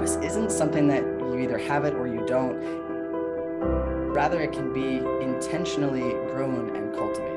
This isn't something that you either have it or you don't. Rather, it can be intentionally grown and cultivated.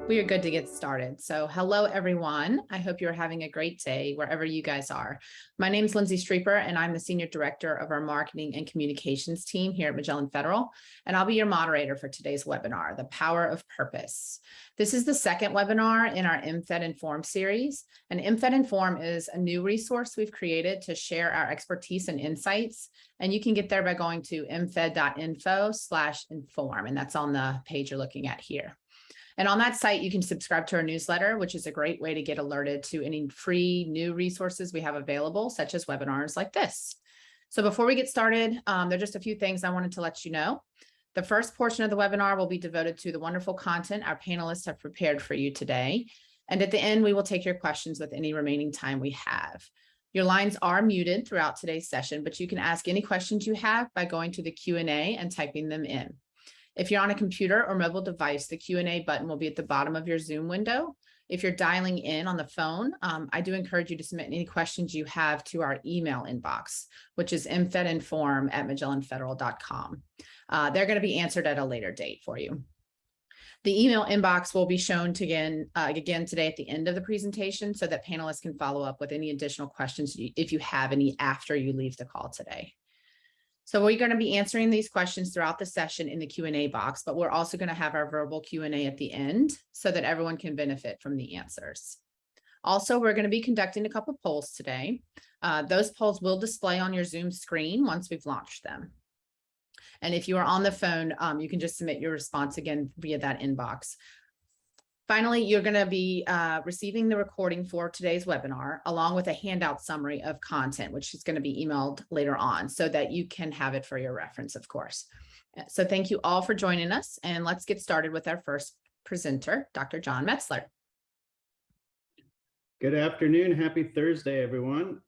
We are good to get started. So hello, everyone. I hope you're having a great day wherever you guys are. My name is Lindsay Streeper, and I'm the Senior Director of our Marketing and Communications team here at Magellan Federal, and I'll be your moderator for today's webinar, The Power of Purpose. This is the second webinar in our mfed.info series, and mfed.info is a new resource we've created to share our expertise and insights, and you can get there by going to mfed.info/inform, and that's on the page you're looking at here. And on that site, you can subscribe to our newsletter, which is a great way to get alerted to any free new resources we have available, such as webinars like this. So before we get started, there are just a few things I wanted to let you know. The first portion of the webinar will be devoted to the wonderful content our panelists have prepared for you today. And at the end, we will take your questions with any remaining time we have. Your lines are muted throughout today's session, but you can ask any questions you have by going to the Q&A and typing them in. If you're on a computer or mobile device, the Q&A button will be at the bottom of your Zoom window. If you're dialing in on the phone, I do encourage you to submit any questions you have to our email inbox, which is mfedinform@magellanfederal.com. They're going to be answered at a later date for you. The email inbox will be shown again today at the end of the presentation so that panelists can follow up with any additional questions if you have any after you leave the call today. So we're going to be answering these questions throughout the session in the Q&A box, but we're also going to have our verbal Q&A at the end so that everyone can benefit from the answers. Also, we're going to be conducting a couple polls today. Those polls will display on your Zoom screen once we've launched them. And if you are on the phone, you can just submit your response again via that inbox. Finally, you're going to be receiving the recording for today's webinar, along with a handout summary of content, which is going to be emailed later on so that you can have it for your reference, of course. So thank you all for joining us, and let's get started with our first presenter, Dr. John Metzler. Good afternoon. Happy Thursday, everyone.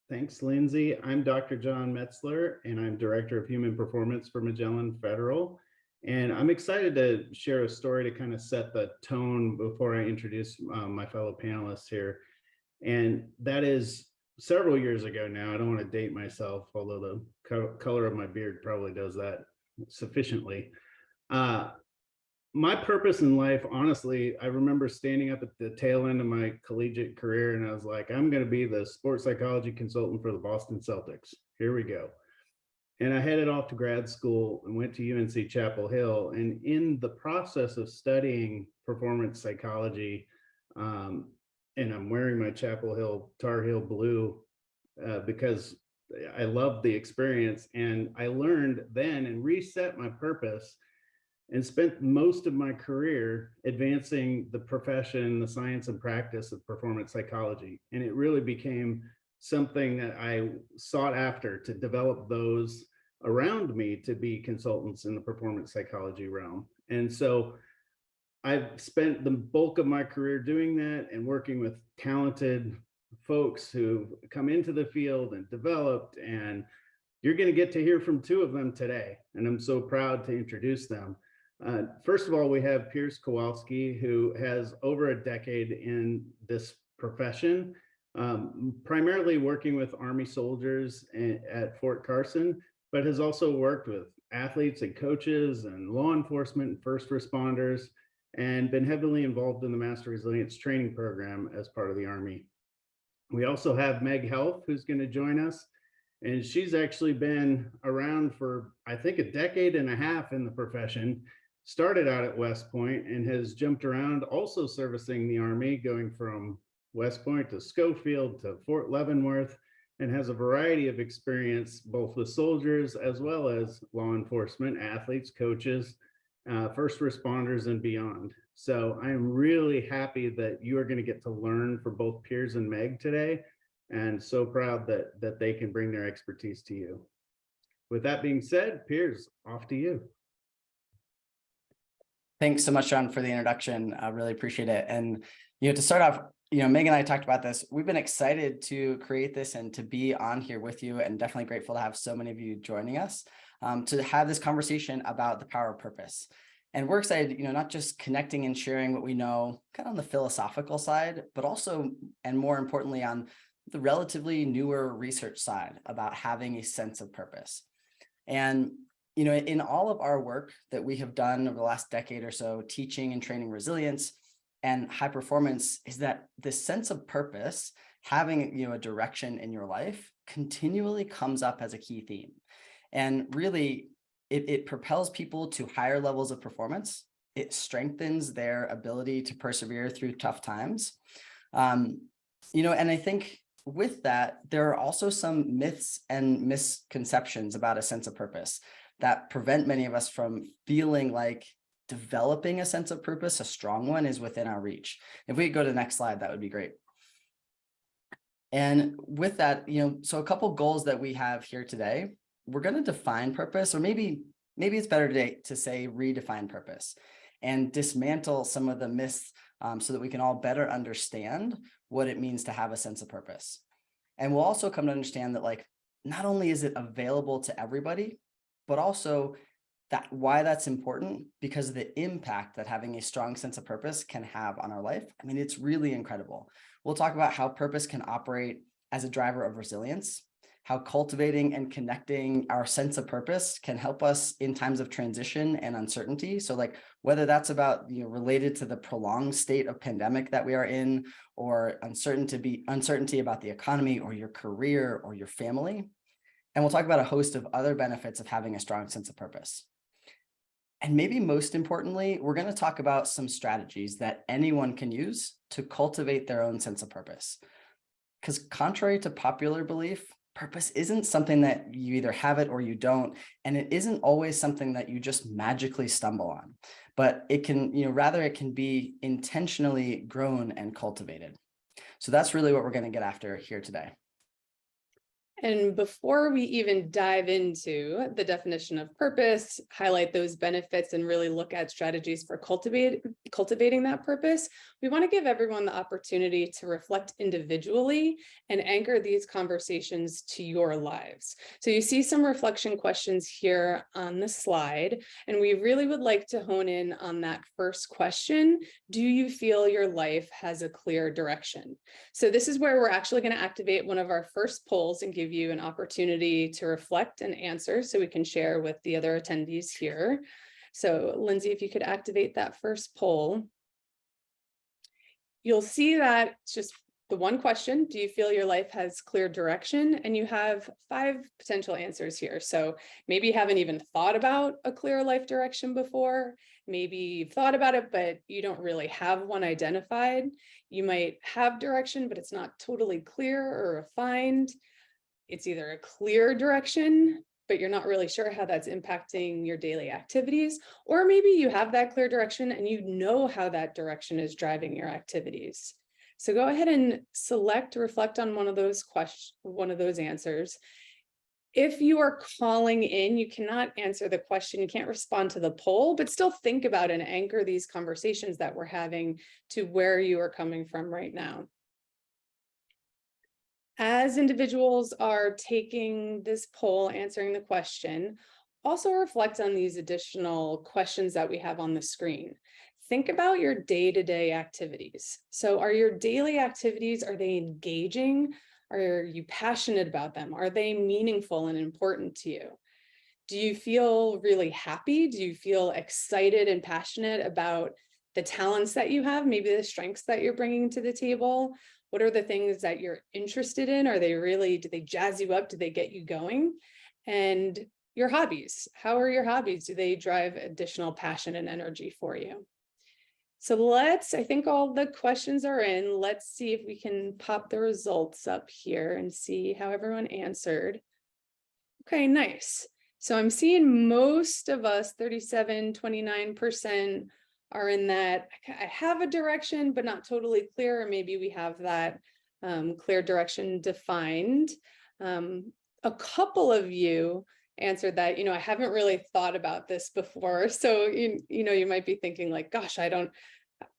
Thanks, Lindsay. I'm Dr. John Metzler, and I'm Director of Human Performance for Magellan Federal. And I'm excited to share a story to kind of set the tone before I introduce my fellow panelists here. And that is several years ago now. I don't want to date myself, although the color of my beard probably does that sufficiently. My purpose in life, honestly, I remember standing up at the tail end of my collegiate career and I was like, I'm going to be the sports psychology consultant for the Boston Celtics. Here we go. And I headed off to grad school and went to UNC Chapel Hill. And in the process of studying performance psychology, and I'm wearing my Chapel Hill Tar Heel blue because I loved the experience. And I learned then and reset my purpose and spent most of my career advancing the profession, the science and practice of performance psychology. And it really became something that I sought after to develop those around me to be consultants in the performance psychology realm. And so I've spent the bulk of my career doing that and working with talented folks who come into the field and developed, and you're going to get to hear from two of them today. And I'm so proud to introduce them. First of all, we have Piers Kowalski, who has over a decade in this profession, primarily working with Army soldiers at Fort Carson, but has also worked with athletes and coaches and law enforcement and first responders, and been heavily involved in the Master Resilience Training Program as part of the Army. We also have Meg Health, who's going to join us, and she's actually been around for, I think, a decade and a half in the profession. Started out at West Point and has jumped around, also servicing the Army, going from West Point to Schofield to Fort Leavenworth, and has a variety of experience both with soldiers as well as law enforcement, athletes, coaches, first responders, and beyond. So I am really happy that you are going to get to learn from both Piers and Meg today, and so proud that they can bring their expertise to you. With that being said, Piers, off to you. Thanks so much, John, for the introduction. I really appreciate it. And to start off, Meg and I talked about this. We've been excited to create this and to be on here with you, and definitely grateful to have so many of you joining us to have this conversation about the power of purpose. And we're excited, not just connecting and sharing what we know kind of on the philosophical side, but also, and more importantly, on the relatively newer research side about having a sense of purpose. And, in all of our work that we have done over the last decade or so, teaching and training resilience and high performance, is that this sense of purpose, having, a direction in your life, continually comes up as a key theme. And really, it propels people to higher levels of performance. It strengthens their ability to persevere through tough times. And I think with that, there are also some myths and misconceptions about a sense of purpose that prevent many of us from feeling like developing a sense of purpose, a strong one, is within our reach. If we could go to the next slide, that would be great. And with that, so a couple goals that we have here today. We're going to define purpose, or maybe it's better to say redefine purpose, and dismantle some of the myths so that we can all better understand what it means to have a sense of purpose. And we'll also come to understand that, not only is it available to everybody, but also why that's important, because of the impact that having a strong sense of purpose can have on our life. I mean, it's really incredible. We'll talk about how purpose can operate as a driver of resilience, how cultivating and connecting our sense of purpose can help us in times of transition and uncertainty. So whether that's about, related to the prolonged state of pandemic that we are in, or uncertainty about the economy or your career or your family. And we'll talk about a host of other benefits of having a strong sense of purpose. And maybe most importantly, we're going to talk about some strategies that anyone can use to cultivate their own sense of purpose. Because contrary to popular belief, purpose isn't something that you either have it or you don't, and it isn't always something that you just magically stumble on, but it can, rather it can be intentionally grown and cultivated. So that's really what we're going to get after here today. And before we even dive into the definition of purpose, highlight those benefits, and really look at strategies for cultivating that purpose, we want to give everyone the opportunity to reflect individually and anchor these conversations to your lives. So you see some reflection questions here on the slide, and we really would like to hone in on that first question. Do you feel your life has a clear direction? So this is where we're actually going to activate one of our first polls and give you an opportunity to reflect and answer so we can share with the other attendees here. So Lindsay, if you could activate that first poll. You'll see that it's just the one question: do you feel your life has clear direction? And you have 5 potential answers here. So maybe you haven't even thought about a clear life direction before. Maybe you've thought about it, but you don't really have one identified. You might have direction, but it's not totally clear or refined. It's either a clear direction, but you're not really sure how that's impacting your daily activities, or maybe you have that clear direction and you know how that direction is driving your activities. So go ahead and reflect on one of those answers. If you are calling in, you cannot answer the question, you can't respond to the poll, but still think about and anchor these conversations that we're having to where you are coming from right now. As individuals are taking this poll, answering the question, also reflect on these additional questions that we have on the screen. Think about your day-to-day activities. So are your daily activities, are they engaging? Are you passionate about them? Are they meaningful and important to you? Do you feel really happy? Do you feel excited and passionate about the talents that you have, maybe the strengths that you're bringing to the table? What are the things that you're interested in? Do they jazz you up? Do they get you going? And your hobbies, how are your hobbies? Do they drive additional passion and energy for you? So I think all the questions are in. Let's see if we can pop the results up here and see how everyone answered. Okay, nice. So I'm seeing most of us, 29%, are in that I have a direction, but not totally clear, or maybe we have that clear direction defined. A couple of you answered that, I haven't really thought about this before. So, you might be thinking like, gosh, I don't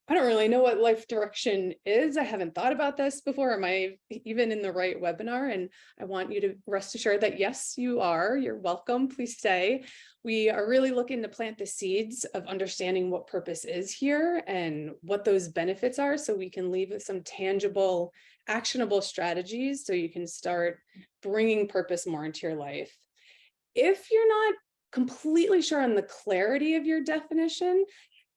I don't really know what life direction is. I haven't thought about this before. Am I even in the right webinar? And I want you to rest assured that yes, you are. You're welcome. Please stay. We are really looking to plant the seeds of understanding what purpose is here and what those benefits are, so we can leave with some tangible, actionable strategies so you can start bringing purpose more into your life. If you're not completely sure on the clarity of your definition,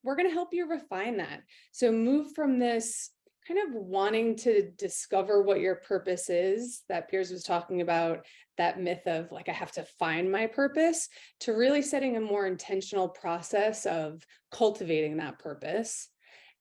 we're going to help you refine that. So move from this kind of wanting to discover what your purpose is that Piers was talking about, that myth of like, I have to find my purpose, to really setting a more intentional process of cultivating that purpose.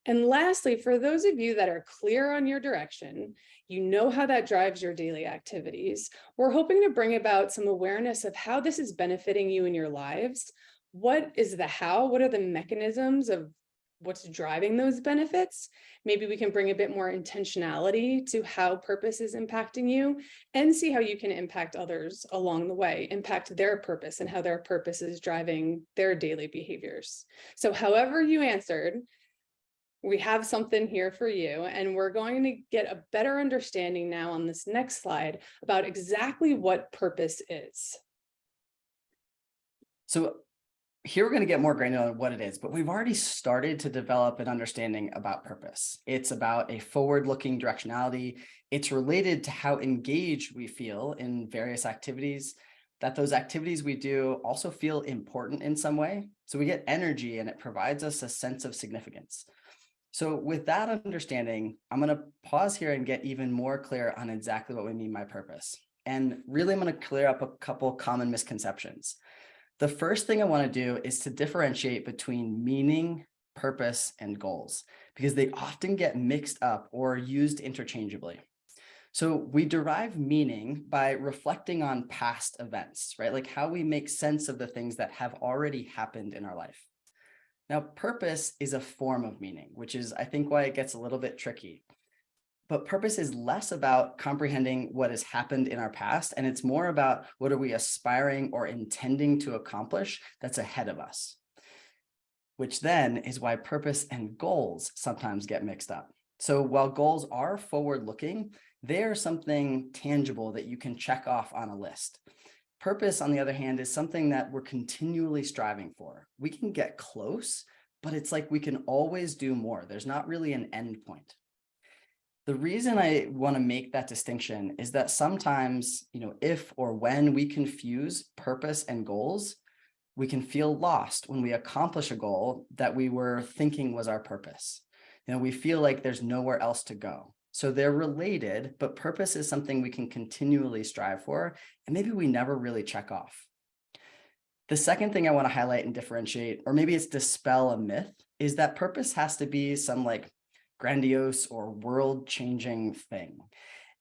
And lastly, for those of you that are clear on your direction, you know how that drives your daily activities, we're hoping to bring about some awareness of how this is benefiting you in your lives. What is the how? What are the mechanisms of what's driving those benefits? Maybe we can bring a bit more intentionality to how purpose is impacting you, and see how you can impact others along the way, impact their purpose and how their purpose is driving their daily behaviors. So however you answered, we have something here for you, and we're going to get a better understanding now on this next slide about exactly what purpose is. So here we're going to get more granular on what it is, but we've already started to develop an understanding about purpose. It's about a forward-looking directionality. It's related to how engaged we feel in various activities, that those activities we do also feel important in some way. So we get energy and it provides us a sense of significance. So with that understanding, I'm going to pause here and get even more clear on exactly what we mean by purpose. And really, I'm going to clear up a couple common misconceptions. The first thing I want to do is to differentiate between meaning, purpose, and goals, because they often get mixed up or used interchangeably. So we derive meaning by reflecting on past events, right? Like how we make sense of the things that have already happened in our life. Now, purpose is a form of meaning, which is, I think, why it gets a little bit tricky. But purpose is less about comprehending what has happened in our past, and it's more about what are we aspiring or intending to accomplish that's ahead of us, which then is why purpose and goals sometimes get mixed up. So while goals are forward-looking, they are something tangible that you can check off on a list. Purpose, on the other hand, is something that we're continually striving for. We can get close, but it's like we can always do more. There's not really an end point. The reason I want to make that distinction is that sometimes, if or when we confuse purpose and goals, we can feel lost when we accomplish a goal that we were thinking was our purpose. We feel like there's nowhere else to go. So they're related, but purpose is something we can continually strive for, and maybe we never really check off. The second thing I want to highlight and differentiate, or maybe it's dispel a myth, is that purpose has to be some grandiose or world-changing thing.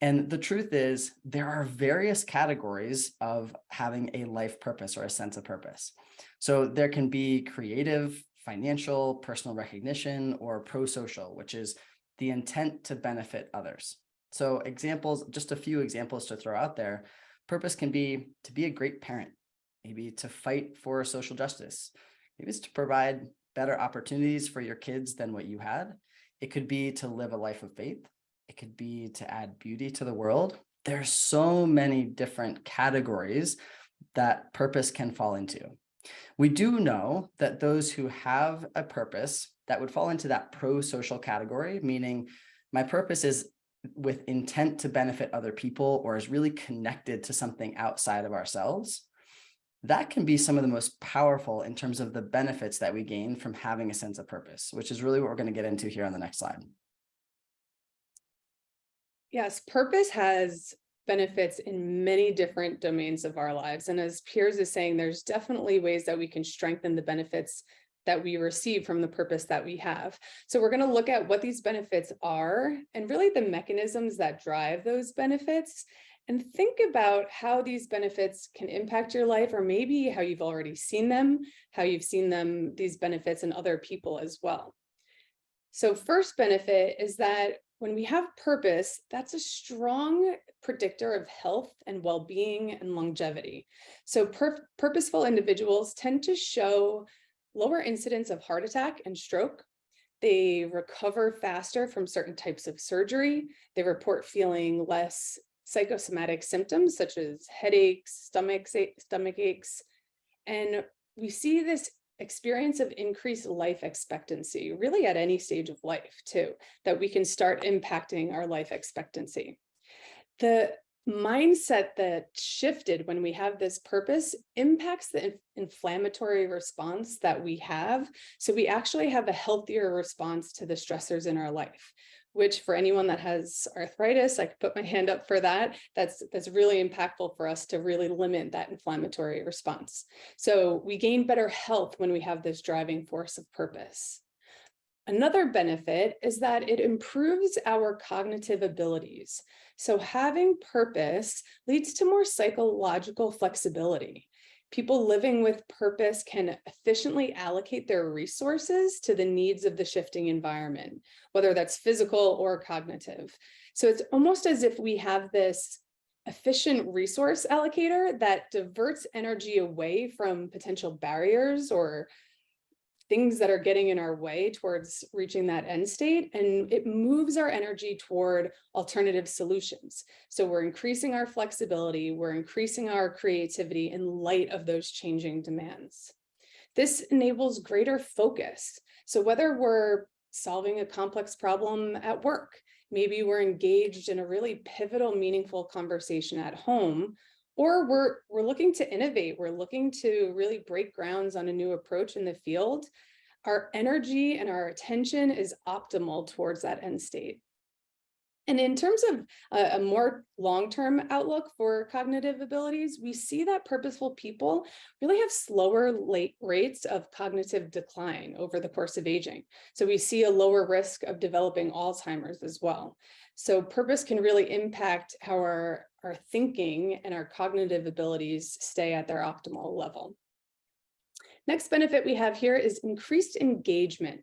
And the truth is, there are various categories of having a life purpose or a sense of purpose. So there can be creative, financial, personal recognition, or pro-social, which is the intent to benefit others. So examples, just a few examples to throw out there. Purpose can be to be a great parent, maybe to fight for social justice, maybe it's to provide better opportunities for your kids than what you had. It could be to live a life of faith. It could be to add beauty to the world. There's so many different categories that purpose can fall into. We do know that those who have a purpose that would fall into that pro-social category, meaning my purpose is with intent to benefit other people or is really connected to something outside of ourselves, that can be some of the most powerful in terms of the benefits that we gain from having a sense of purpose, which is really what we're going to get into here on the next slide. Yes, purpose has benefits in many different domains of our lives. And as Piers is saying, there's definitely ways that we can strengthen the benefits that we receive from the purpose that we have. So we're going to look at what these benefits are and really the mechanisms that drive those benefits, and think about how these benefits can impact your life, or maybe how you've already seen them, how you've seen them, these benefits in other people as well. So first benefit is that when we have purpose, that's a strong predictor of health and well-being and longevity. So purposeful individuals tend to show lower incidence of heart attack and stroke, They recover faster from certain types of surgery. They report feeling less psychosomatic symptoms such as headaches, stomach aches. And we see this experience of increased life expectancy, really at any stage of life too, that we can start impacting our life expectancy. The mindset that shifted when we have this purpose impacts the inflammatory response that we have. So we actually have a healthier response to the stressors in our life, which for anyone that has arthritis, I could put my hand up for that. That's really impactful for us to really limit that inflammatory response. So we gain better health when we have this driving force of purpose. Another benefit is that it improves our cognitive abilities. So having purpose leads to more psychological flexibility. People living with purpose can efficiently allocate their resources to the needs of the shifting environment, whether that's physical or cognitive. So it's almost as if we have this efficient resource allocator that diverts energy away from potential barriers or things that are getting in our way towards reaching that end state, and it moves our energy toward alternative solutions. So we're increasing our flexibility, we're increasing our creativity in light of those changing demands. This enables greater focus. So whether we're solving a complex problem at work, maybe we're engaged in a really pivotal, meaningful conversation at home, or we're looking to innovate, we're looking to really break grounds on a new approach in the field, our energy and our attention is optimal towards that end state. And in terms of a more long-term outlook for cognitive abilities, we see that purposeful people really have slower rates of cognitive decline over the course of aging. So we see a lower risk of developing Alzheimer's as well. So purpose can really impact how our thinking and our cognitive abilities stay at their optimal level. Next benefit we have here is increased engagement.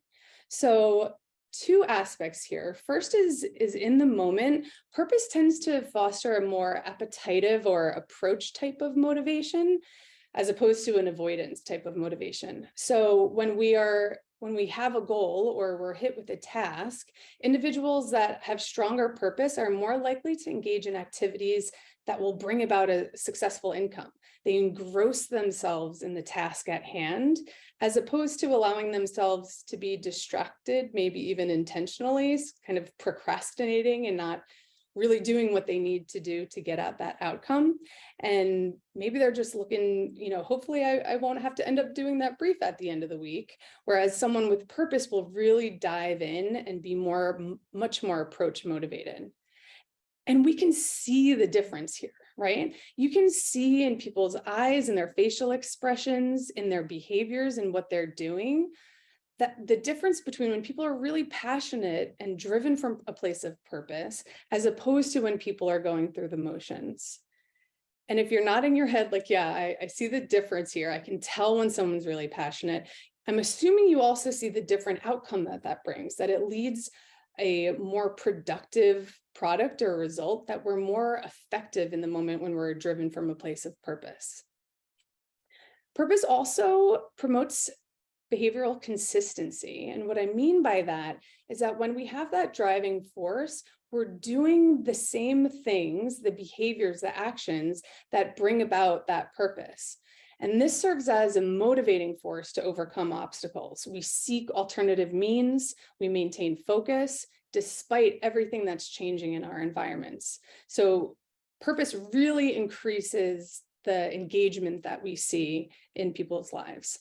So two aspects here. First is in the moment, purpose tends to foster a more appetitive or approach type of motivation, as opposed to an avoidance type of motivation. So when we have a goal or we're hit with a task, individuals that have stronger purpose are more likely to engage in activities that will bring about a successful income. They engross themselves in the task at hand, as opposed to allowing themselves to be distracted, maybe even intentionally, kind of procrastinating and not really doing what they need to do to get at that outcome. And maybe they're just looking, hopefully I won't have to end up doing that brief at the end of the week. Whereas someone with purpose will really dive in and be much more approach motivated. And we can see the difference here, right? You can see in people's eyes and their facial expressions, in their behaviors and what they're doing, that the difference between when people are really passionate and driven from a place of purpose, as opposed to when people are going through the motions. And if you're nodding your head like, yeah, I see the difference here, I can tell when someone's really passionate, I'm assuming you also see the different outcome that brings, that it leads a more productive product or result, that we're more effective in the moment when we're driven from a place of purpose. Purpose also promotes behavioral consistency. And what I mean by that is that when we have that driving force, we're doing the same things, the behaviors, the actions that bring about that purpose. And this serves as a motivating force to overcome obstacles. We seek alternative means, we maintain focus, despite everything that's changing in our environments. So purpose really increases the engagement that we see in people's lives.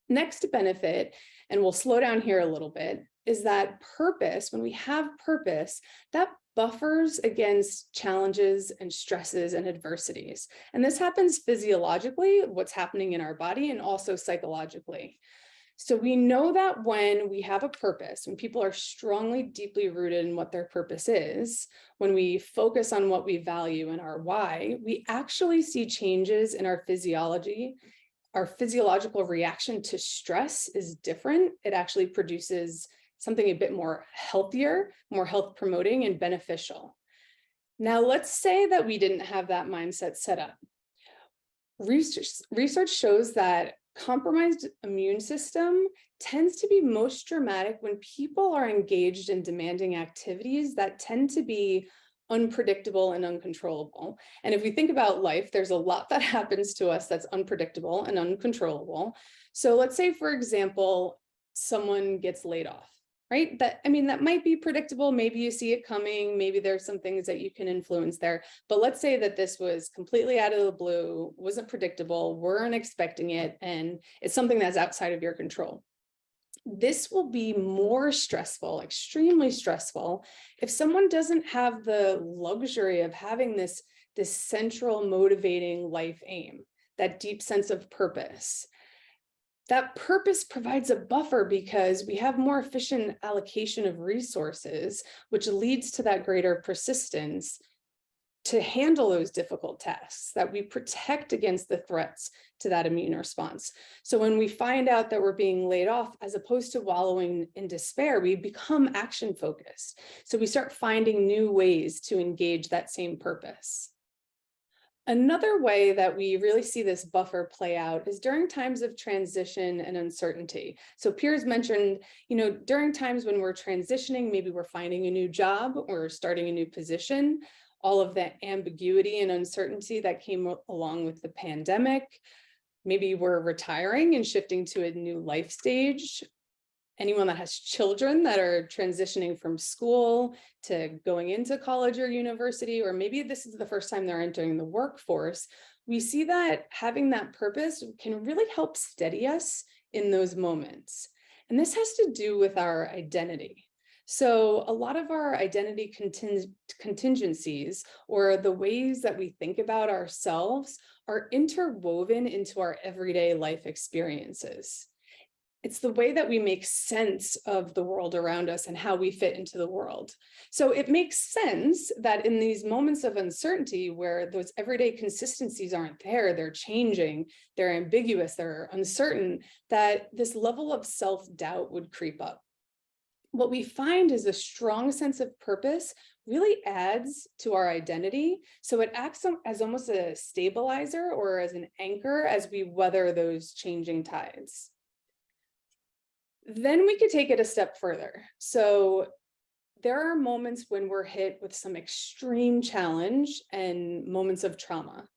Next benefit, and we'll slow down here a little bit, is that purpose, when we have purpose, that buffers against challenges and stresses and adversities. And this happens physiologically, what's happening in our body, and also psychologically. So we know that when we have a purpose, when people are strongly, deeply rooted in what their purpose is, when we focus on what we value and our why, we actually see changes in our physiology. Our physiological reaction to stress is different. It actually produces something a bit more healthier, more health promoting and beneficial. Now, let's say that we didn't have that mindset set up. Research shows that compromised immune system tends to be most dramatic when people are engaged in demanding activities that tend to be unpredictable and uncontrollable. And if we think about life, there's a lot that happens to us that's unpredictable and uncontrollable. So let's say, for example, someone gets laid off, right? That might be predictable. Maybe you see it coming. Maybe there's some things that you can influence there. But let's say that this was completely out of the blue, wasn't predictable, weren't expecting it, and it's something that's outside of your control. This will be more stressful, extremely stressful, if someone doesn't have the luxury of having this central motivating life aim, that deep sense of purpose. That purpose provides a buffer because we have more efficient allocation of resources, which leads to that greater persistence to handle those difficult tasks, that we protect against the threats to that immune response. So when we find out that we're being laid off, as opposed to wallowing in despair, we become action focused. So we start finding new ways to engage that same purpose. Another way that we really see this buffer play out is during times of transition and uncertainty. So Piers mentioned, during times when we're transitioning, maybe we're finding a new job or starting a new position, all of that ambiguity and uncertainty that came along with the pandemic. Maybe we're retiring and shifting to a new life stage. Anyone that has children that are transitioning from school to going into college or university, or maybe this is the first time they're entering the workforce, we see that having that purpose can really help steady us in those moments. And this has to do with our identity. So a lot of our identity contingencies, or the ways that we think about ourselves, are interwoven into our everyday life experiences. It's the way that we make sense of the world around us and how we fit into the world. So it makes sense that in these moments of uncertainty where those everyday consistencies aren't there, they're changing, they're ambiguous, they're uncertain, that this level of self-doubt would creep up. What we find is a strong sense of purpose really adds to our identity. So it acts as almost a stabilizer or as an anchor as we weather those changing tides. Then we could take it a step further. So there are moments when we're hit with some extreme challenge and moments of trauma.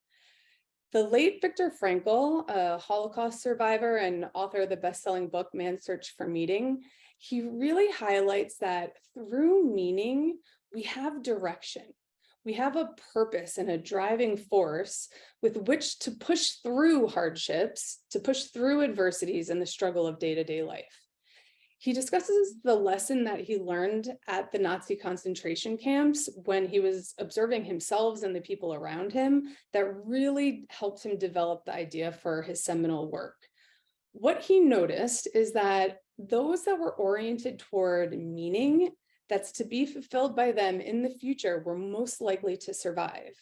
The late Viktor Frankl, a Holocaust survivor and author of the best-selling book, Man's Search for Meaning, he really highlights that through meaning, we have direction. We have a purpose and a driving force with which to push through hardships, to push through adversities and the struggle of day-to-day life. He discusses the lesson that he learned at the Nazi concentration camps when he was observing himself and the people around him that really helped him develop the idea for his seminal work. What he noticed is that those that were oriented toward meaning that's to be fulfilled by them in the future were most likely to survive.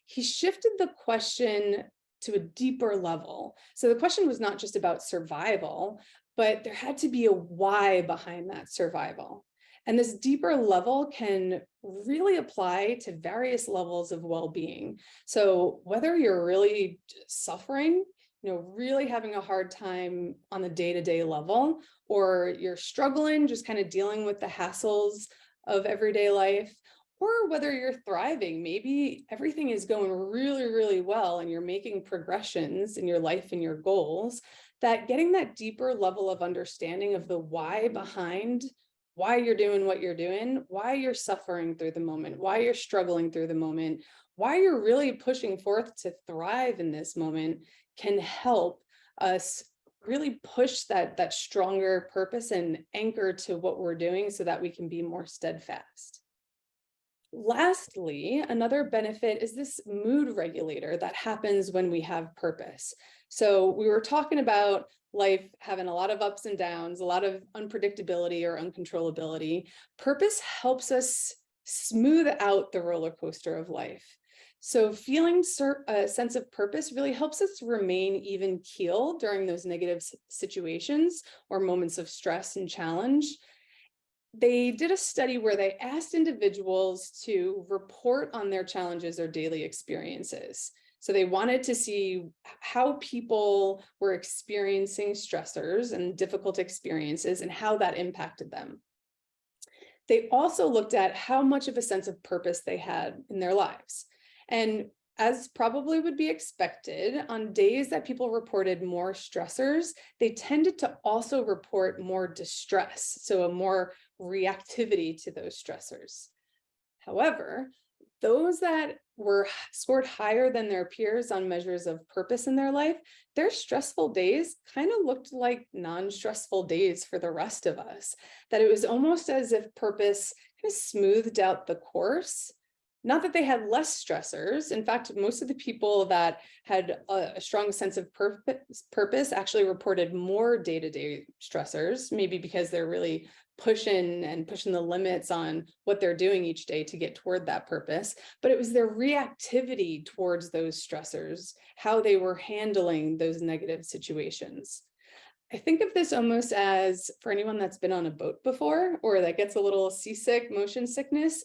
He shifted the question to a deeper level. So the question was not just about survival, but there had to be a why behind that survival. And this deeper level can really apply to various levels of well-being. So whether you're really suffering, really having a hard time on the day-to-day level, or you're struggling, just kind of dealing with the hassles of everyday life, or whether you're thriving, maybe everything is going really, really well and you're making progressions in your life and your goals, that getting that deeper level of understanding of the why behind why you're doing what you're doing, why you're suffering through the moment, why you're struggling through the moment, why you're really pushing forth to thrive in this moment, can help us really push that stronger purpose and anchor to what we're doing so that we can be more steadfast. Lastly, another benefit is this mood regulator that happens when we have purpose. So we were talking about life having a lot of ups and downs, a lot of unpredictability or uncontrollability. Purpose helps us smooth out the roller coaster of life. So feeling a sense of purpose really helps us remain even keel during those negative situations or moments of stress and challenge. They did a study where they asked individuals to report on their challenges or daily experiences. So they wanted to see how people were experiencing stressors and difficult experiences and how that impacted them. They also looked at how much of a sense of purpose they had in their lives. And as probably would be expected, on days that people reported more stressors, they tended to also report more distress, so a more reactivity to those stressors. However, those that were scored higher than their peers on measures of purpose in their life, their stressful days kind of looked like non-stressful days for the rest of us. That it was almost as if purpose kind of smoothed out the course. Not that they had less stressors. In fact, most of the people that had a strong sense of purpose actually reported more day-to-day stressors, maybe because they're really pushing the limits on what they're doing each day to get toward that purpose. But it was their reactivity towards those stressors, how they were handling those negative situations. I think of this almost as, for anyone that's been on a boat before, or that gets a little seasick, motion sickness,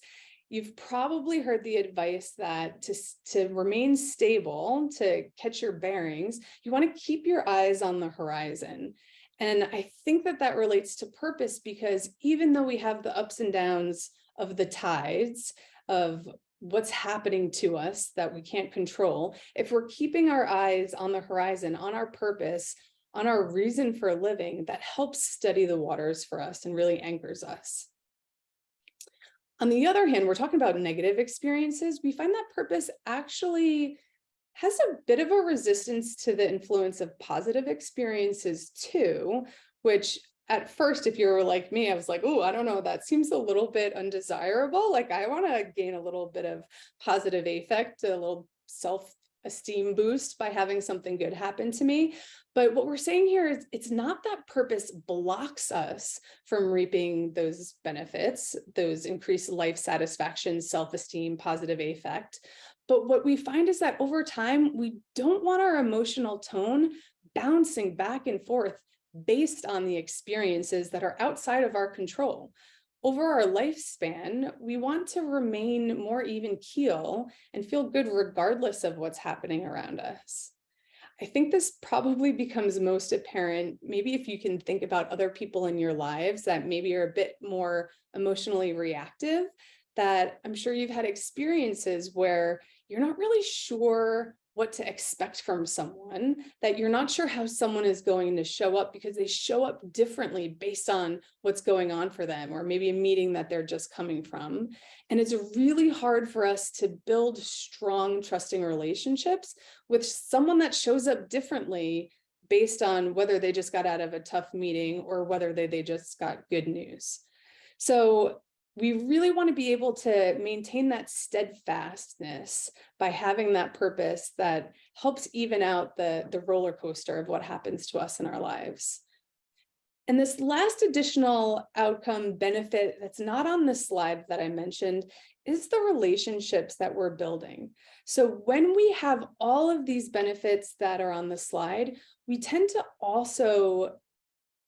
you've probably heard the advice that to remain stable, to catch your bearings, you want to keep your eyes on the horizon. And I think that that relates to purpose, because even though we have the ups and downs of the tides of what's happening to us that we can't control, if we're keeping our eyes on the horizon, on our purpose, on our reason for living, that helps steady the waters for us and really anchors us. On the other hand, we're talking about negative experiences. We find that purpose actually has a bit of a resistance to the influence of positive experiences too, which at first, if you're like me, I was like, oh, I don't know, that seems a little bit undesirable. Like, I want to gain a little bit of positive affect, a little self-esteem boost by having something good happen to me. But what we're saying here is it's not that purpose blocks us from reaping those benefits, those increased life satisfaction, self-esteem, positive affect. But what we find is that over time, we don't want our emotional tone bouncing back and forth based on the experiences that are outside of our control. Over our lifespan, we want to remain more even keel and feel good regardless of what's happening around us. I think this probably becomes most apparent, maybe if you can think about other people in your lives that maybe are a bit more emotionally reactive, that I'm sure you've had experiences where you're not really sure what to expect from someone, that you're not sure how someone is going to show up because they show up differently based on what's going on for them, or maybe a meeting that they're just coming from. And it's really hard for us to build strong, trusting relationships with someone that shows up differently based on whether they just got out of a tough meeting or whether they just got good news. So we really want to be able to maintain that steadfastness by having that purpose that helps even out the roller coaster of what happens to us in our lives. And this last additional outcome benefit that's not on this slide that I mentioned is the relationships that we're building. So when we have all of these benefits that are on the slide, we tend to also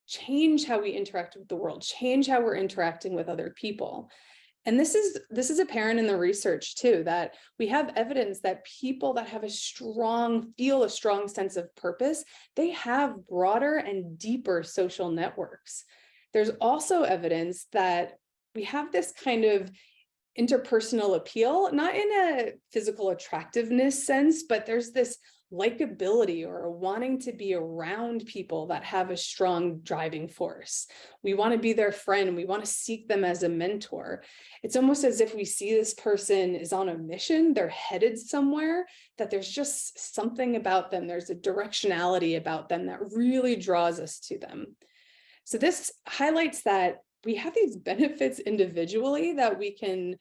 change how we interact with the world, change how we're interacting with other people. And this is apparent in the research too, that we have evidence that people that have feel a strong sense of purpose, they have broader and deeper social networks. There's also evidence that we have this kind of interpersonal appeal, not in a physical attractiveness sense, but there's this likability or a wanting to be around people that have a strong driving force. We want to be their friend. We want to seek them as a mentor. It's almost as if we see this person is on a mission, they're headed somewhere, that there's just something about them. There's a directionality about them that really draws us to them. So this highlights that we have these benefits individually that we can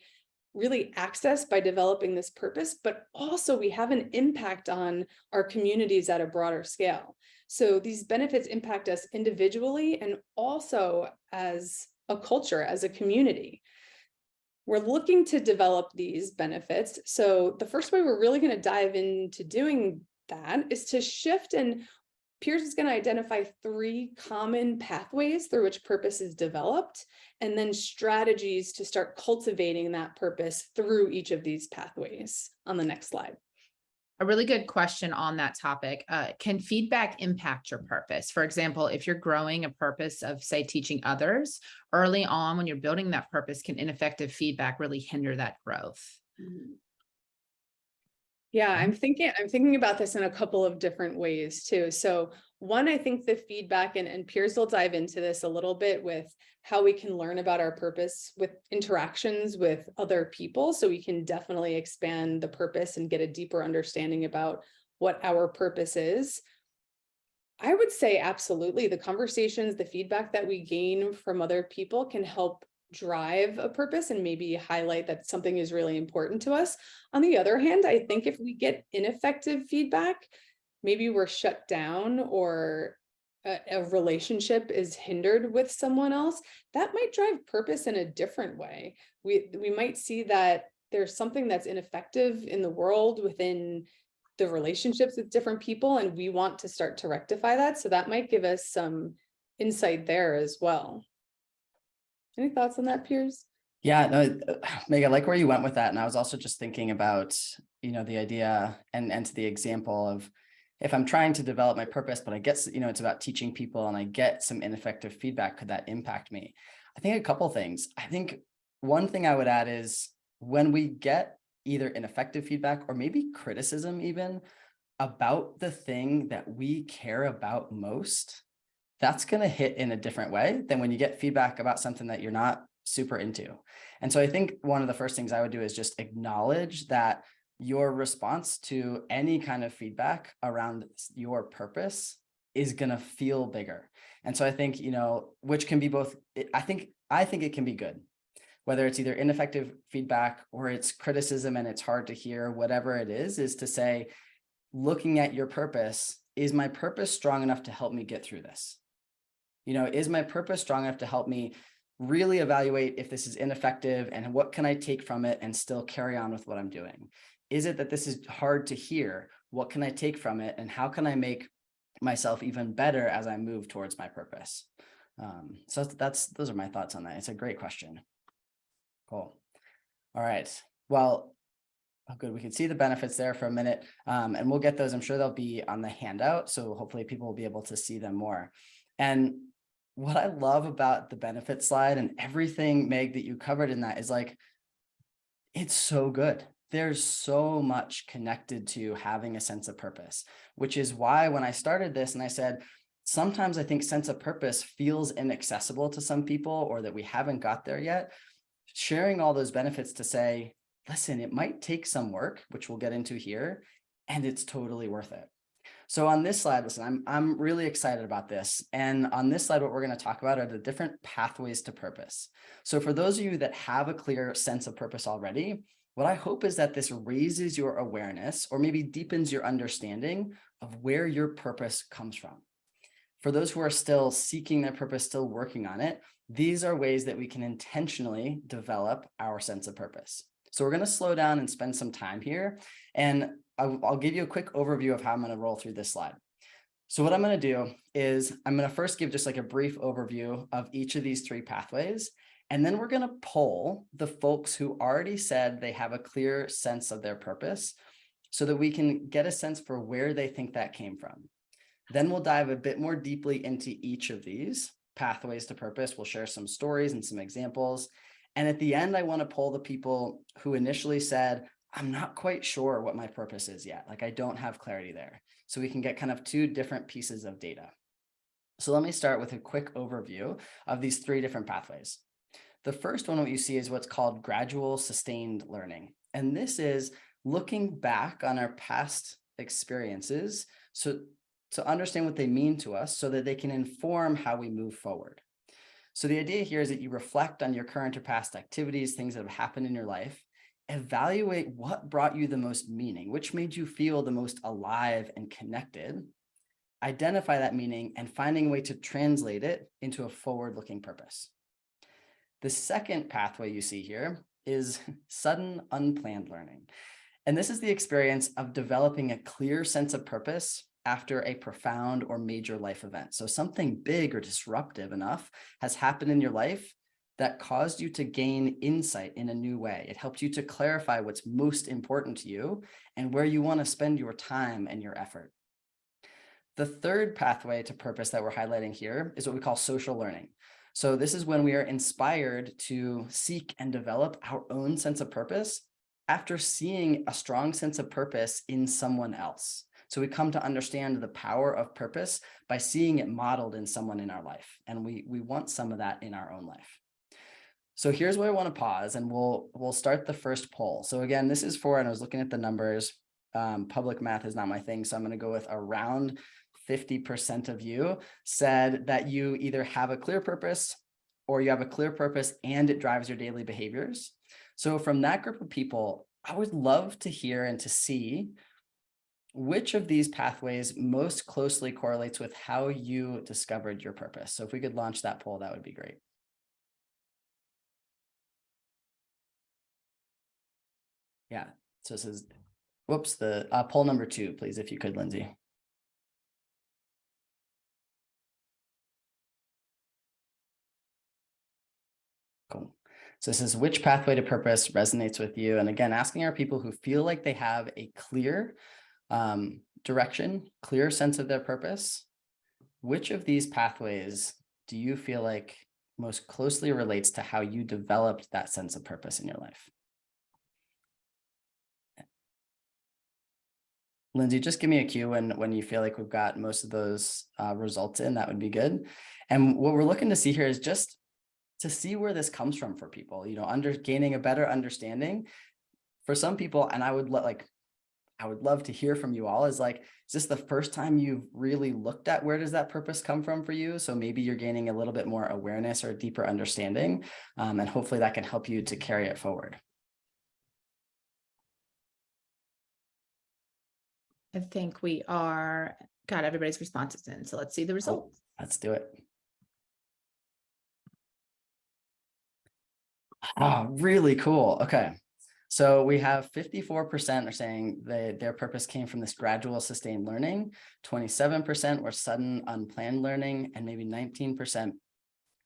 really access by developing this purpose, but also we have an impact on our communities at a broader scale. So these benefits impact us individually and also as a culture, as a community. We're looking to develop these benefits. So the first way we're really going to dive into doing that is to shift, and Piers is going to identify 3 common pathways through which purpose is developed, and then strategies to start cultivating that purpose through each of these pathways on the next slide. A really good question on that topic. Can feedback impact your purpose? For example, if you're growing a purpose of, say, teaching others, early on when you're building that purpose, can ineffective feedback really hinder that growth? Yeah, I'm thinking about this in a couple of different ways too. So one, I think the feedback, and Piers will dive into this a little bit with how we can learn about our purpose with interactions with other people. So we can definitely expand the purpose and get a deeper understanding about what our purpose is. I would say absolutely. The conversations, the feedback that we gain from other people can help drive a purpose and maybe highlight that something is really important to us. On the other hand, I think if we get ineffective feedback, maybe we're shut down or a relationship is hindered with someone else, that might drive purpose in a different way. We might see that there's something that's ineffective in the world within the relationships with different people, and we want to start to rectify that. So that might give us some insight there as well. Any thoughts on that, Piers? Yeah, no, Meg, I like where you went with that. And I was also just thinking about, the idea and to the example of, if I'm trying to develop my purpose, but I guess, it's about teaching people and I get some ineffective feedback, could that impact me? I think a couple things. I think one thing I would add is when we get either ineffective feedback or maybe criticism even about the thing that we care about most, that's going to hit in a different way than when you get feedback about something that you're not super into. And so I think one of the first things I would do is just acknowledge that your response to any kind of feedback around your purpose is going to feel bigger. And so I think, which can be both, I think it can be good, whether it's either ineffective feedback or it's criticism and it's hard to hear, whatever it is to say, looking at your purpose, is my purpose strong enough to help me get through this? Is my purpose strong enough to help me really evaluate if this is ineffective and what can I take from it and still carry on with what I'm doing? Is it that this is hard to hear? What can I take from it? And how can I make myself even better as I move towards my purpose? So those are my thoughts on that. It's a great question. Cool. All right. Well, good. We can see the benefits there for a minute, and we'll get those. I'm sure they'll be on the handout, so hopefully people will be able to see them more. And what I love about the benefit slide and everything, Meg, that you covered in that is like, it's so good. There's so much connected to having a sense of purpose, which is why when I started this and I said, sometimes I think sense of purpose feels inaccessible to some people or that we haven't got there yet. Sharing all those benefits to say, listen, it might take some work, which we'll get into here, and it's totally worth it. So on this slide, listen, I'm really excited about this. And on this slide, what we're going to talk about are the different pathways to purpose. So for those of you that have a clear sense of purpose already, what I hope is that this raises your awareness or maybe deepens your understanding of where your purpose comes from. For those who are still seeking their purpose, still working on it, these are ways that we can intentionally develop our sense of purpose. So we're going to slow down and spend some time here. And I'll give you a quick overview of how I'm going to roll through this slide. So what I'm going to do is I'm going to first give just like a brief overview of each of these three pathways. And then we're going to poll the folks who already said they have a clear sense of their purpose so that we can get a sense for where they think that came from. Then we'll dive a bit more deeply into each of these pathways to purpose. We'll share some stories and some examples. And at the end, I want to poll the people who initially said, I'm not quite sure what my purpose is yet. Like I don't have clarity there. So we can get kind of two different pieces of data. So let me start with a quick overview of these three different pathways. The first one, what you see is what's called gradual sustained learning. And this is looking back on our past experiences so to understand what they mean to us so that they can inform how we move forward. So the idea here is that you reflect on your current or past activities, things that have happened in your life, evaluate what brought you the most meaning, which made you feel the most alive and connected, identify that meaning, and finding a way to translate it into a forward-looking purpose. The second pathway you see here is sudden unplanned learning. And this is the experience of developing a clear sense of purpose after a profound or major life event. So something big or disruptive enough has happened in your life that caused you to gain insight in a new way. It helped you to clarify what's most important to you and where you want to spend your time and your effort. The third pathway to purpose that we're highlighting here is what we call social learning. So this is when we are inspired to seek and develop our own sense of purpose after seeing a strong sense of purpose in someone else. So we come to understand the power of purpose by seeing it modeled in someone in our life. And we want some of that in our own life. So here's where I want to pause, and we'll start the first poll. So again, this is for, and I was looking at the numbers, public math is not my thing. So I'm going to go with around 50% of you said that you either have a clear purpose or you have a clear purpose and it drives your daily behaviors. So from that group of people, I would love to hear and to see which of these pathways most closely correlates with how you discovered your purpose. So if we could launch that poll, that would be great. Yeah, so this is, whoops, the poll number 2, please, if you could, Lindsay. Cool. So this is which pathway to purpose resonates with you. And again, asking our people who feel like they have a clear direction, clear sense of their purpose. Which of these pathways do you feel like most closely relates to how you developed that sense of purpose in your life? Lindsay, just give me a cue when you feel like we've got most of those results in, that would be good. And what we're looking to see here is just to see where this comes from for people, gaining a better understanding for some people. And I would love to hear from you all is this the first time you've really looked at where does that purpose come from for you? So maybe you're gaining a little bit more awareness or a deeper understanding, and hopefully that can help you to carry it forward. I think we got everybody's responses in. So let's see the results. Let's do it. Oh, really cool. Okay. So we have 54% are saying their purpose came from this gradual sustained learning, 27% were sudden unplanned learning, and maybe 19%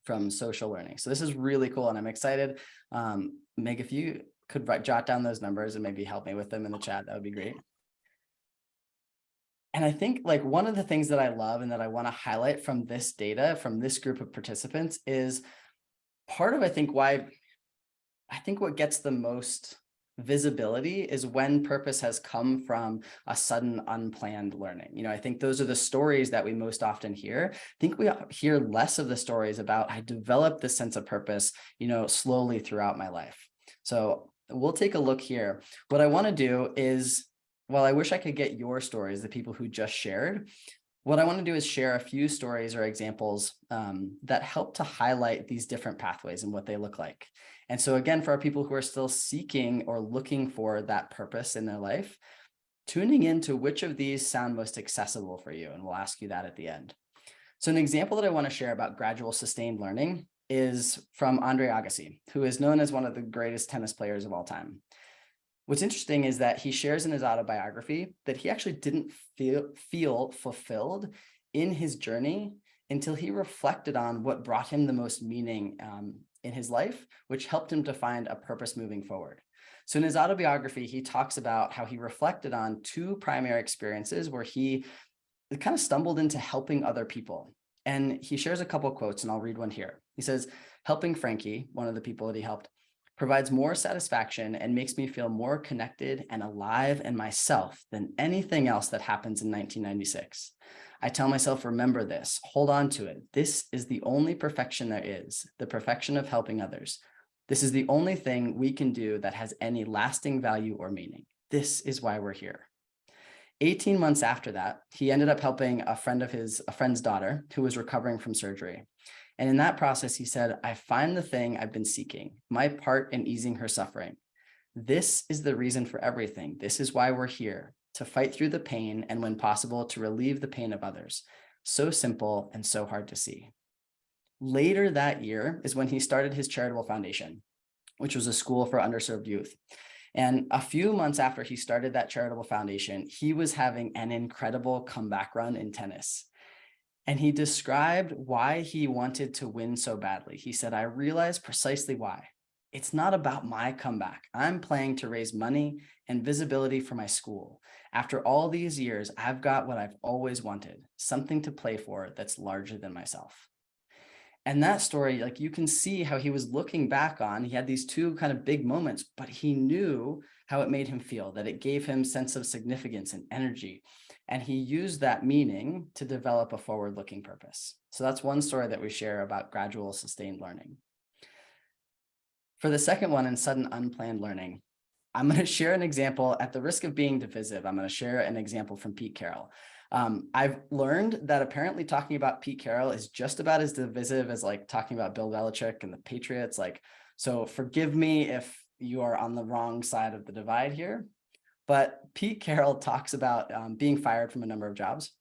from social learning. So this is really cool. And I'm excited. Meg, if you could jot down those numbers and maybe help me with them in the chat, that would be great. And I think one of the things that I love and that I want to highlight from this data, from this group of participants, is part of, I think what gets the most visibility is when purpose has come from a sudden unplanned learning. I think those are the stories that we most often hear. I think we hear less of the stories about I developed this sense of purpose, slowly throughout my life. So we'll take a look here. What I want to do is, while I wish I could get your stories, the people who just shared, what I want to do is share a few stories or examples that help to highlight these different pathways and what they look like. And so again, for our people who are still seeking or looking for that purpose in their life, tuning into which of these sound most accessible for you. And we'll ask you that at the end. So an example that I want to share about gradual sustained learning is from Andre Agassi, who is known as one of the greatest tennis players of all time. What's interesting is that he shares in his autobiography that he actually didn't feel fulfilled in his journey until he reflected on what brought him the most meaning in his life, which helped him to find a purpose moving forward. So in his autobiography, he talks about how he reflected on 2 primary experiences where he kind of stumbled into helping other people. And he shares a couple of quotes, and I'll read one here. He says, "Helping Frankie," one of the people that he helped, "provides more satisfaction and makes me feel more connected and alive in myself than anything else that happens in 1996. I tell myself, remember this, hold on to it. This is the only perfection there is, the perfection of helping others. This is the only thing we can do that has any lasting value or meaning. This is why we're here." 18 months after that, he ended up helping a friend's daughter who was recovering from surgery. And in that process, he said, "I find the thing I've been seeking, my part in easing her suffering. This is the reason for everything. This is why we're here, to fight through the pain and when possible, to relieve the pain of others. So simple and so hard to see." Later that year is when he started his charitable foundation, which was a school for underserved youth. And a few months after he started that charitable foundation, he was having an incredible comeback run in tennis. And he described why he wanted to win so badly. He said, I realized precisely why. It's not about my comeback. I'm playing to raise money and visibility for my school. After all these years, I've got what I've always wanted, something to play for that's larger than myself. And that story, like you can see how he was looking back on, he had these two kind of big moments, but he knew how it made him feel, that it gave him sense of significance and energy. And he used that meaning to develop a forward-looking purpose. So that's one story that we share about gradual sustained learning. For the second one, in sudden unplanned learning, I'm going to share an example at the risk of being divisive. I'm going to share an example from Pete Carroll. I've learned that apparently talking about Pete Carroll is just about as divisive as like talking about Bill Belichick and the Patriots. Like, so forgive me if you are on the wrong side of the divide here. But Pete Carroll talks about being fired from a number of jobs.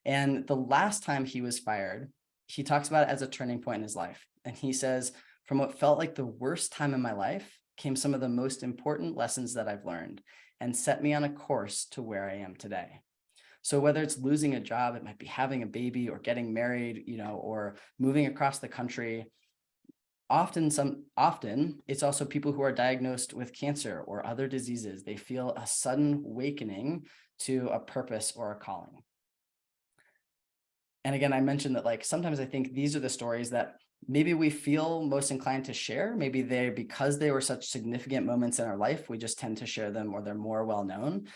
And the last time he was fired, he talks about it as a turning point in his life. And he says, from what felt like the worst time in my life came some of the most important lessons that I've learned and set me on a course to where I am today. So whether it's losing a job, it might be having a baby or getting married, or moving across the country. Often it's also people who are diagnosed with cancer or other diseases. They feel a sudden awakening to a purpose or a calling. And again, I mentioned that like sometimes I think these are the stories that maybe we feel most inclined to share. Maybe because they were such significant moments in our life, we just tend to share them, or they're more well known.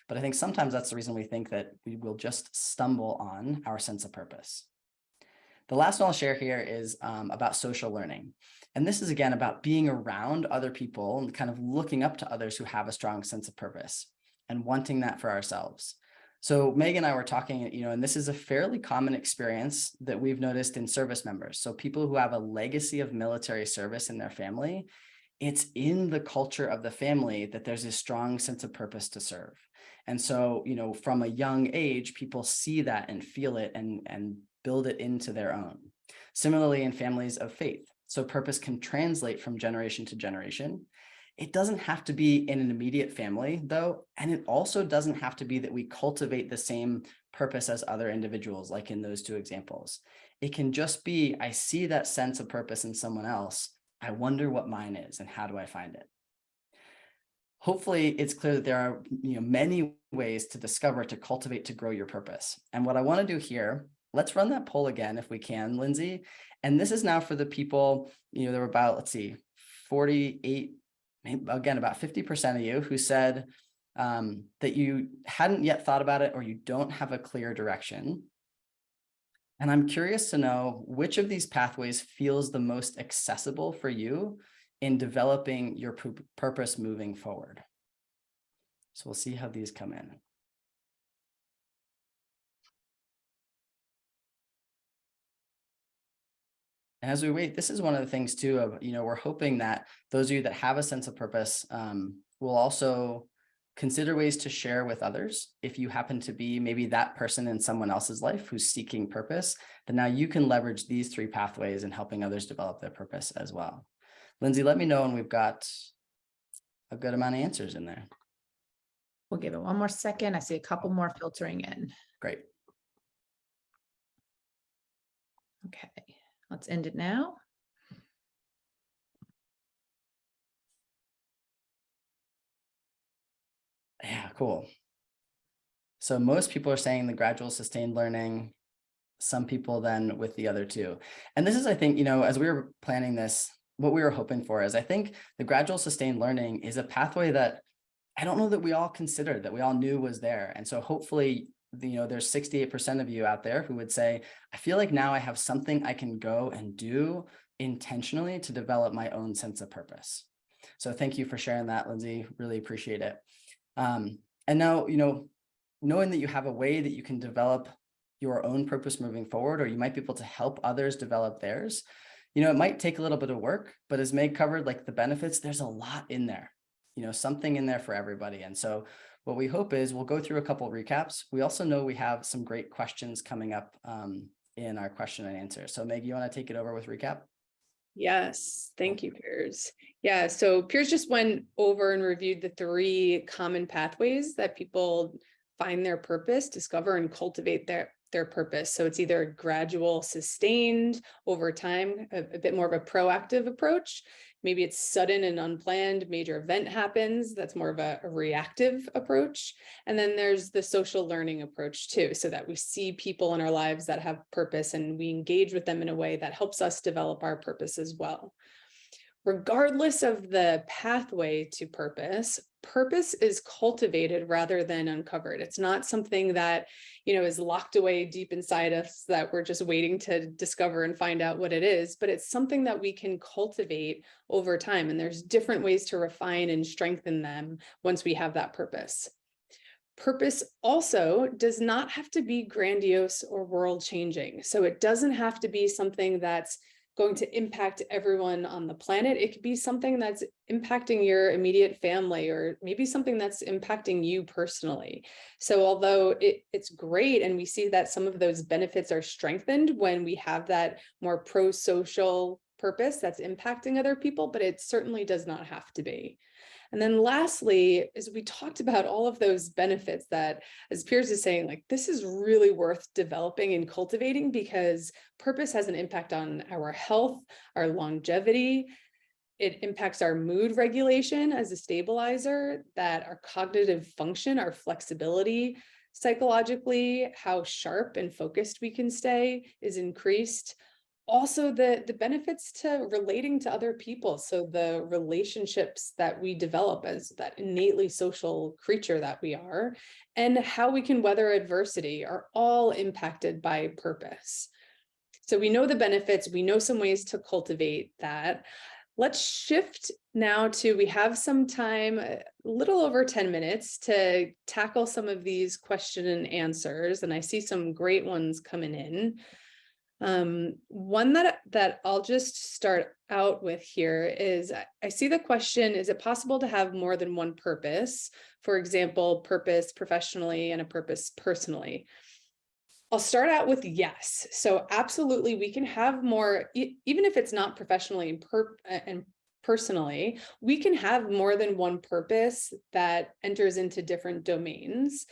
But I think sometimes that's the reason we think that we will just stumble on our sense of purpose. The last one I'll share here is about social learning. And this is, again, about being around other people and kind of looking up to others who have a strong sense of purpose and wanting that for ourselves. So Megan and I were talking, and this is a fairly common experience that we've noticed in service members. So people who have a legacy of military service in their family, it's in the culture of the family that there's a strong sense of purpose to serve. And so, from a young age, people see that and feel it and build it into their own. Similarly, in families of faith, so purpose can translate from generation to generation. It doesn't have to be in an immediate family, though, and it also doesn't have to be that we cultivate the same purpose as other individuals, like in those two examples. It can just be, I see that sense of purpose in someone else. I wonder what mine is and how do I find it? Hopefully, it's clear that there are many ways to discover, to cultivate, to grow your purpose. And what I want to do here, let's run that poll again if we can, Lindsay. And this is now for the people, there were about, 48, again, about 50% of you who said that you hadn't yet thought about it or you don't have a clear direction. And I'm curious to know which of these pathways feels the most accessible for you in developing your purpose moving forward. So we'll see how these come in. And as we wait, this is one of the things too of, we're hoping that those of you that have a sense of purpose will also consider ways to share with others. If you happen to be maybe that person in someone else's life who's seeking purpose, then now you can leverage these three pathways in helping others develop their purpose as well. Lindsay, let me know when we've got a good amount of answers in there. We'll give it one more second. I see a couple more filtering in. Great. Okay, let's end it now. Yeah, cool. So most people are saying the gradual sustained learning, some people then with the other two. And this is, I think, as we were planning this, what we were hoping for is I think the gradual sustained learning is a pathway that I don't know that we all considered, that we all knew was there. And so hopefully, there's 68% of you out there who would say, I feel like now I have something I can go and do intentionally to develop my own sense of purpose. So thank you for sharing that, Lindsay. Really appreciate it. And now, knowing that you have a way that you can develop your own purpose moving forward, or you might be able to help others develop theirs, it might take a little bit of work, but as Meg covered, like the benefits, there's a lot in there, something in there for everybody. And so what we hope is we'll go through a couple of recaps. We also know we have some great questions coming up in our question and answer. So Meg, you want to take it over with recap? Yes, thank you, Piers. Yeah, so Piers just went over and reviewed the three common pathways that people find their purpose, discover and cultivate their purpose. So it's either gradual, sustained over time, a bit more of a proactive approach. Maybe it's sudden and unplanned, major event happens. That's more of a reactive approach. And then there's the social learning approach too, so that we see people in our lives that have purpose and we engage with them in a way that helps us develop our purpose as well. Regardless of the pathway to purpose, purpose is cultivated rather than uncovered. It's not something that, is locked away deep inside us that we're just waiting to discover and find out what it is, but it's something that we can cultivate over time. And there's different ways to refine and strengthen them once we have that purpose. Purpose also does not have to be grandiose or world-changing. So it doesn't have to be something that's going to impact everyone on the planet. It could be something that's impacting your immediate family, or maybe something that's impacting you personally. So although it's great, and we see that some of those benefits are strengthened when we have that more pro-social purpose that's impacting other people, but it certainly does not have to be. And then lastly, as we talked about all of those benefits that, as Piers is saying, like, this is really worth developing and cultivating, because purpose has an impact on our health, our longevity. It impacts our mood regulation as a stabilizer, that our cognitive function, our flexibility, psychologically, how sharp and focused we can stay is increased. Also the benefits to relating to other people. So the relationships that we develop as that innately social creature that we are, and how we can weather adversity, are all impacted by purpose. So we know the benefits, we know some ways to cultivate that. Let's shift now to, we have some time, a little over 10 minutes, to tackle some of these question and answers. And I see some great ones coming in. One that I'll just start out with here is, I see the question, is it possible to have more than one purpose? For example, purpose professionally and a purpose personally. I'll start out with yes. So absolutely, we can have more, even if it's not professionally and personally, we can have more than one purpose that enters into different domains.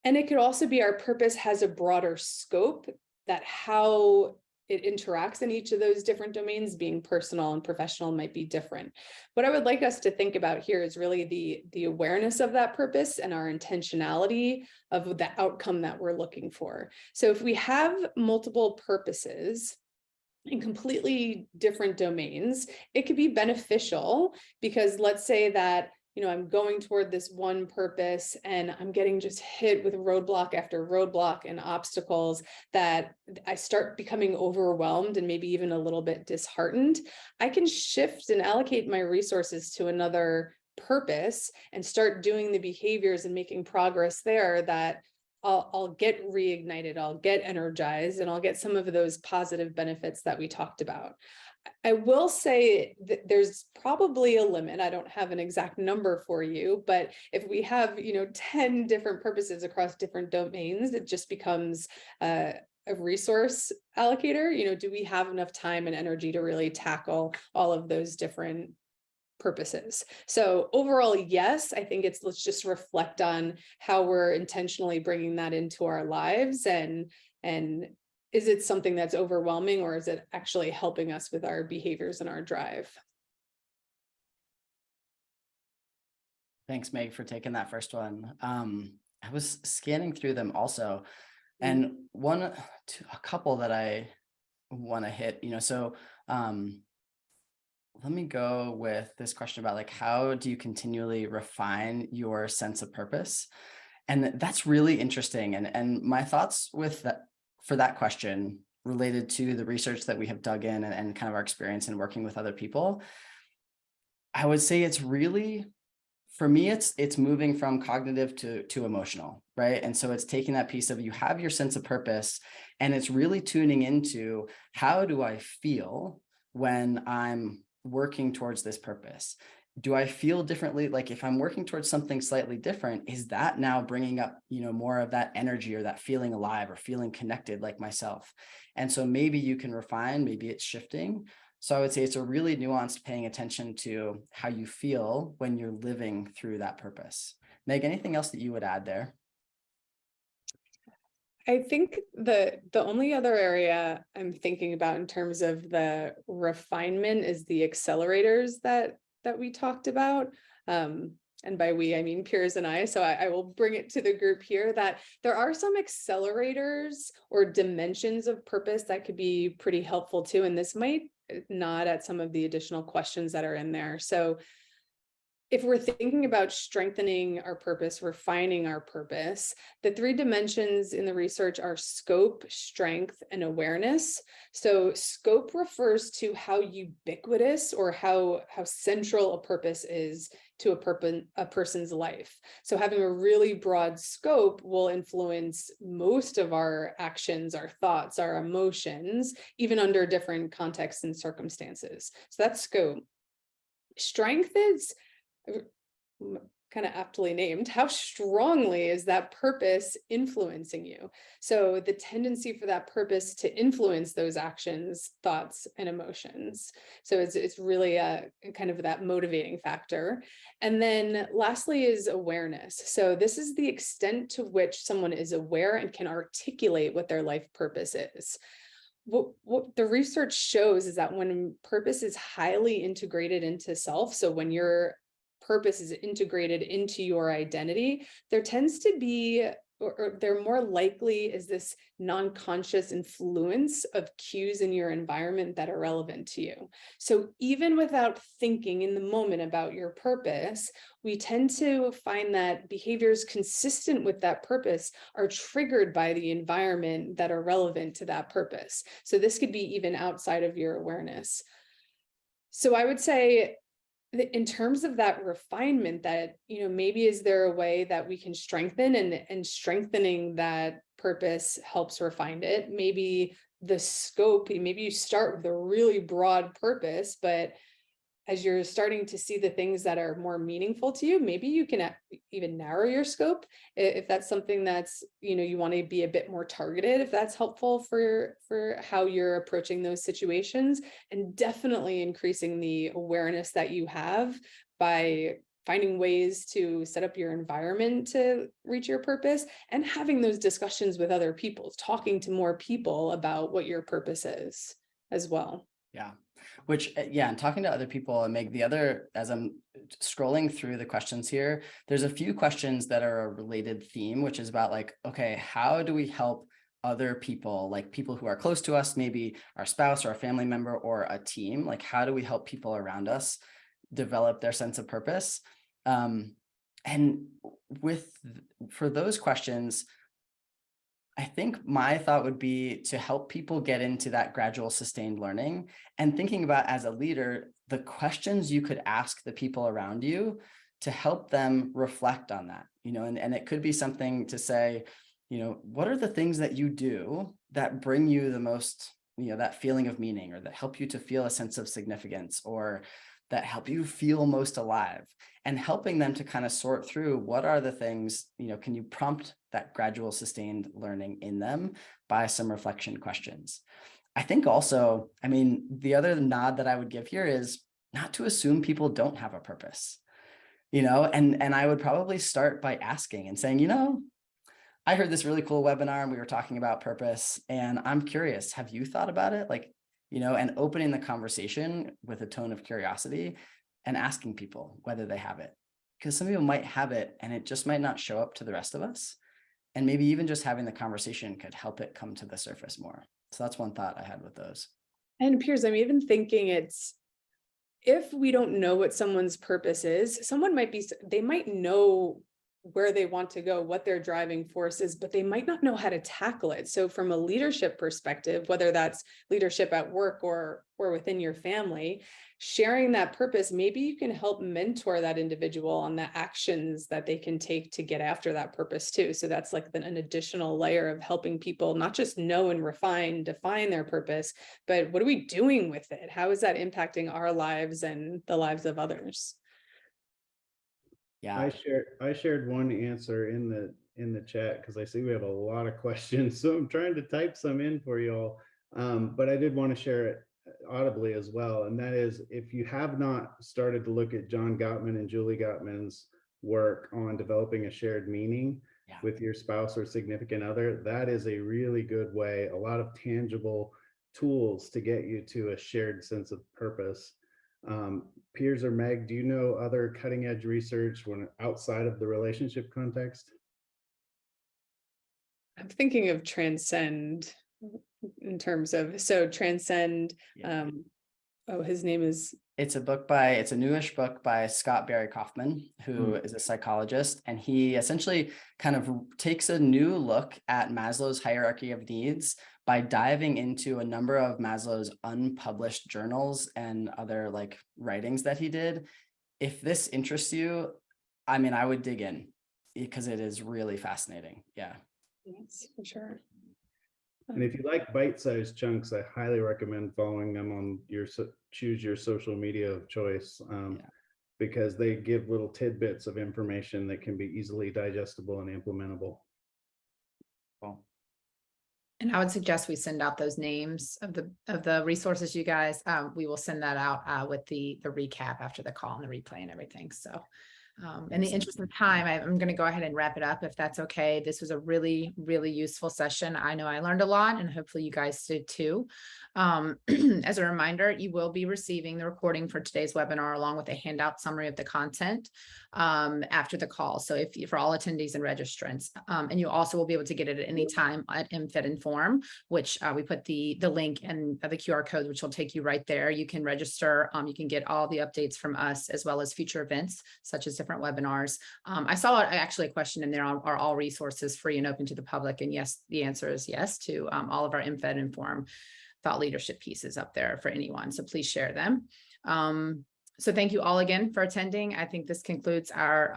And it could also be our purpose has a broader scope, that how it interacts in each of those different domains, being personal and professional, might be different. What I would like us to think about here is really the awareness of that purpose and our intentionality of the outcome that we're looking for. So if we have multiple purposes in completely different domains, it could be beneficial, because let's say that I'm going toward this one purpose and I'm getting just hit with roadblock after roadblock and obstacles, that I start becoming overwhelmed and maybe even a little bit disheartened. I can shift and allocate my resources to another purpose and start doing the behaviors and making progress there, that I'll get reignited, I'll get energized, and I'll get some of those positive benefits that we talked about. I will say that there's probably a limit. I don't have an exact number for you, but if we have, 10 different purposes across different domains, it just becomes a resource allocator. Do we have enough time and energy to really tackle all of those different purposes? So overall, yes, I think let's just reflect on how we're intentionally bringing that into our lives, and is it something that's overwhelming, or is it actually helping us with our behaviors and our drive? Thanks, Meg, for taking that first one. I was scanning through them also, and a couple that I want to hit, so let me go with this question about, like, how do you continually refine your sense of purpose? And that's really interesting. And my thoughts with that, for that question, related to the research that we have dug in and kind of our experience in working with other people, I would say it's really, for me, it's moving from cognitive to emotional, right? And so it's taking that piece of, you have your sense of purpose, and it's really tuning into, how do I feel when I'm working towards this purpose? Do I feel differently? Like, if I'm working towards something slightly different, is that now bringing up, more of that energy, or that feeling alive, or feeling connected like myself? And so maybe you can refine, maybe it's shifting. So I would say it's a really nuanced paying attention to how you feel when you're living through that purpose. Meg, anything else that you would add there? I think the only other area I'm thinking about in terms of the refinement is the accelerators that we talked about. And by we, I mean Piers and I. So I will bring it to the group here that there are some accelerators or dimensions of purpose that could be pretty helpful too. And this might nod at some of the additional questions that are in there. So if we're thinking about strengthening our purpose, refining our purpose, the three dimensions in the research are scope, strength, and awareness. So scope refers to how ubiquitous or how central a purpose is to a person's life. So having a really broad scope will influence most of our actions, our thoughts, our emotions, even under different contexts and circumstances. So that's scope. Strength is kind of aptly named. How strongly is that purpose influencing you? So the tendency for that purpose to influence those actions, thoughts, and emotions. So it's really a kind of that motivating factor. And then lastly is awareness. So this is the extent to which someone is aware and can articulate what their life purpose is. What the research shows is that when purpose is highly integrated into self, so when your purpose is integrated into your identity, there tends to be, or there more likely is this non-conscious influence of cues in your environment that are relevant to you. So even without thinking in the moment about your purpose, we tend to find that behaviors consistent with that purpose are triggered by the environment that are relevant to that purpose. So this could be even outside of your awareness. So I would say, in terms of that refinement, that, maybe is there a way that we can strengthen, and strengthening that purpose helps refine it. Maybe the scope, maybe you start with a really broad purpose, but as you're starting to see the things that are more meaningful to you, maybe you can even narrow your scope if that's something that's, you want to be a bit more targeted, if that's helpful for how you're approaching those situations, and definitely increasing the awareness that you have by finding ways to set up your environment to reach your purpose, and having those discussions with other people, talking to more people about what your purpose is as well. Yeah. Which, and talking to other people, and make the other, as I'm scrolling through the questions here, there's a few questions that are a related theme, which is about like, okay, how do we help other people, like people who are close to us, maybe our spouse or a family member or a team, like how do we help people around us develop their sense of purpose? And for those questions, I think my thought would be to help people get into that gradual sustained learning, and thinking about, as a leader, the questions you could ask the people around you to help them reflect on that, and it could be something to say, what are the things that you do that bring you the most, that feeling of meaning, or that help you to feel a sense of significance, or that help you feel most alive, and helping them to kind of sort through what are the things, can you prompt that gradual sustained learning in them by some reflection questions. I think also, the other nod that I would give here is not to assume people don't have a purpose, and I would probably start by asking and saying, I heard this really cool webinar and we were talking about purpose, and I'm curious, have you thought about it? And opening the conversation with a tone of curiosity and asking people whether they have it, because some people might have it and it just might not show up to the rest of us. And maybe even just having the conversation could help it come to the surface more. So that's one thought I had with those. And Piers, I'm even thinking if we don't know what someone's purpose is, they might know where they want to go, what their driving force is, but they might not know how to tackle it. So from a leadership perspective, whether that's leadership at work or within your family, sharing that purpose, maybe you can help mentor that individual on the actions that they can take to get after that purpose too. So that's like an additional layer of helping people not just know and define their purpose, but what are we doing with it? How is that impacting our lives and the lives of others? Yeah, I shared one answer in the chat because I see we have a lot of questions, so I'm trying to type some in for y'all. But I did want to share it audibly as well, and that is, if you have not started to look at John Gottman and Julie Gottman's work on developing a shared meaning, with your spouse or significant other, that is a really good way, a lot of tangible tools to get you to a shared sense of purpose. Piers or Meg, do you know other cutting edge research when outside of the relationship context? I'm thinking of Transcend in terms of, so Transcend, Yeah. oh, his name is, It's a newish book by Scott Barry Kaufman, who is a psychologist, and he essentially kind of takes a new look at Maslow's hierarchy of needs by diving into a number of Maslow's unpublished journals and other like writings that he did. If this interests you, I mean, I would dig in because it is really fascinating. Yeah. yes, for sure. And if you like bite-sized chunks, I highly recommend following them on your choose your social media of choice, because they give little tidbits of information that can be easily digestible and implementable. Cool. And I would suggest we send out those names of the resources, you guys. We will send that out with the recap after the call and the replay and everything. So in the interest of time, I'm going to go ahead and wrap it up if that's okay. This was a really, really useful session. I know I learned a lot and hopefully you guys did too. As a reminder, you will be receiving the recording for today's webinar along with a handout summary of the content after the call. So for all attendees and registrants, and you also will be able to get it at any time at mfed.info, which we put the link and the QR code, which will take you right there. You can register. You can get all the updates from us as well as future events such as different webinars. I saw actually a question in there are all resources free and open to the public? And yes, the answer is yes to all of our mfed Inform thought leadership pieces up there for anyone. So please share them. So thank you all again for attending. I think this concludes our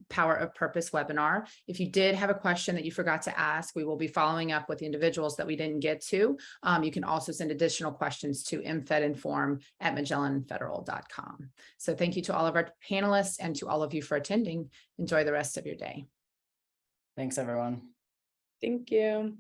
Power of Purpose webinar. If you did have a question that you forgot to ask, we will be following up with the individuals that we didn't get to. You can also send additional questions to mfedinform@magellanfederal.com. So thank you to all of our panelists and to all of you for attending. Enjoy the rest of your day. Thanks, everyone. Thank you.